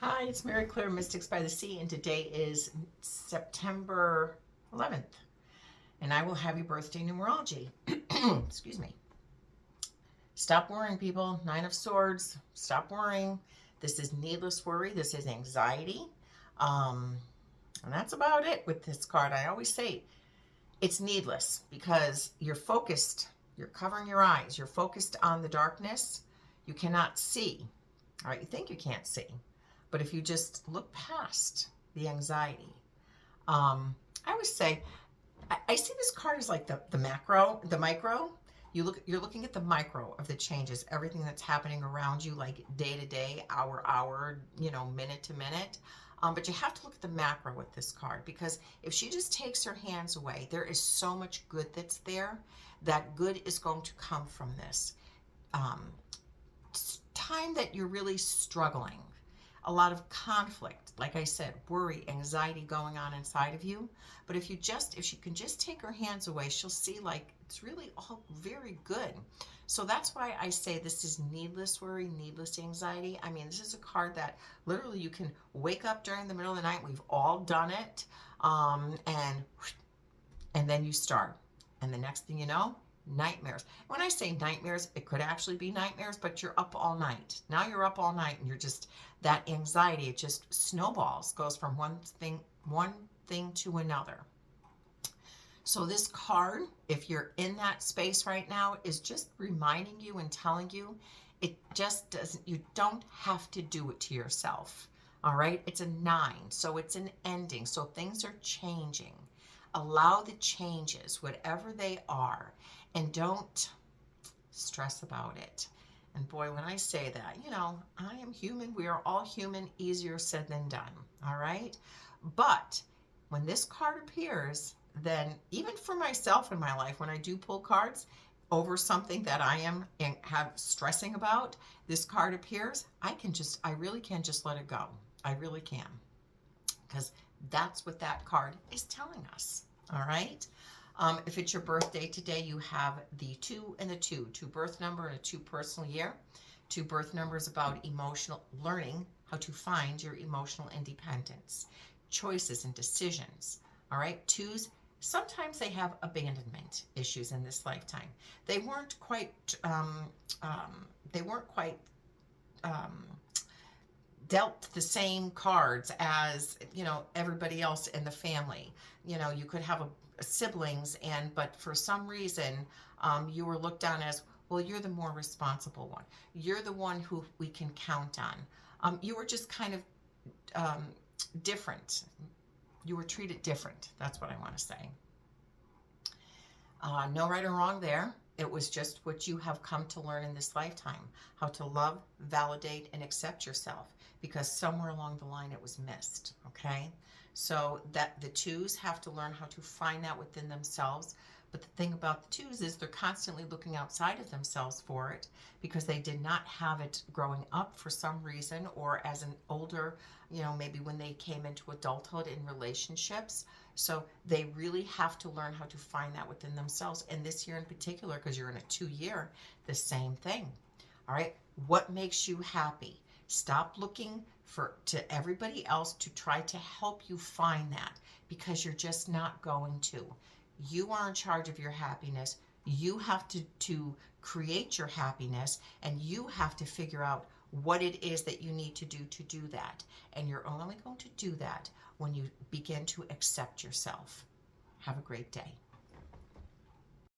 Hi, it's Mary Clare, Mystics by the Sea, and today is September 11th, and I will have your birthday numerology. Excuse me. Stop worrying, people. Nine of Swords. Stop worrying. This is needless worry. This is anxiety. Um, and that's about it with this card. I always say it's needless because you're focused. You're covering your eyes. You're focused on the darkness. You cannot see. All right, you think you can't see. But if you just look past the anxiety, I always say, I see this card as like the macro, the micro. You're looking at the micro of the changes, everything that's happening around you, like day to day, hour, minute to minute. But you have to look at the macro with this card because if she just takes her hands away, there is so much good that's there. That good is going to come from this time that you're really struggling, a lot of conflict, like I said, worry, anxiety going on inside of you. But if she can just take her hands away, she'll see like it's really all very good. So that's why I say this is needless worry, needless anxiety. I mean, this is a card that literally you can wake up during the middle of the night. We've all done it. And then you start. And the next thing you know, nightmares. When I say nightmares, it could actually be nightmares, but you're up all night. Now you're up all night and you're just, that anxiety, it just snowballs, goes from one thing to another. So this card, if you're in that space right now, is just reminding you and telling you it just doesn't, you don't have to do it to yourself. All right. It's a 9. So it's an ending. So things are changing. Allow the changes, whatever they are, and don't stress about it. And boy, when I say that, I am human. We are all human. Easier said than done. All right. But when this card appears, then even for myself in my life, when I do pull cards over something that I am and have stressing about, this card appears, I really can just let it go. I really can. Because that's what that card is telling us. All right. If it's your birthday today, you have the 2 and the 2 birth number and a 2 personal year. 2 birth numbers about emotional learning, how to find your emotional independence, choices and decisions. All right. 2s, sometimes they have abandonment issues in this lifetime. They weren't quite. They weren't quite. Dealt the same cards as everybody else in the family. You could have siblings, but for some reason you were looked on as, well, you're the more responsible one, you're the one who we can count on. You were just kind of different. You were treated different. That's what I want to say. No right or wrong there. It was just what you have come to learn in this lifetime, how to love, validate, and accept yourself, because somewhere along the line it was missed, okay? So that the 2s have to learn how to find that within themselves. But the thing about the 2s is they're constantly looking outside of themselves for it because they did not have it growing up for some reason, or as an older, maybe when they came into adulthood in relationships. So they really have to learn how to find that within themselves. And this year in particular, because you're in a 2 year, the same thing. All right. What makes you happy? Stop looking to everybody else to try to help you find that, because you're just not going to. You are in charge of your happiness. You have to create your happiness, and you have to figure out what it is that you need to do that. And you're only going to do that when you begin to accept yourself. Have a great day.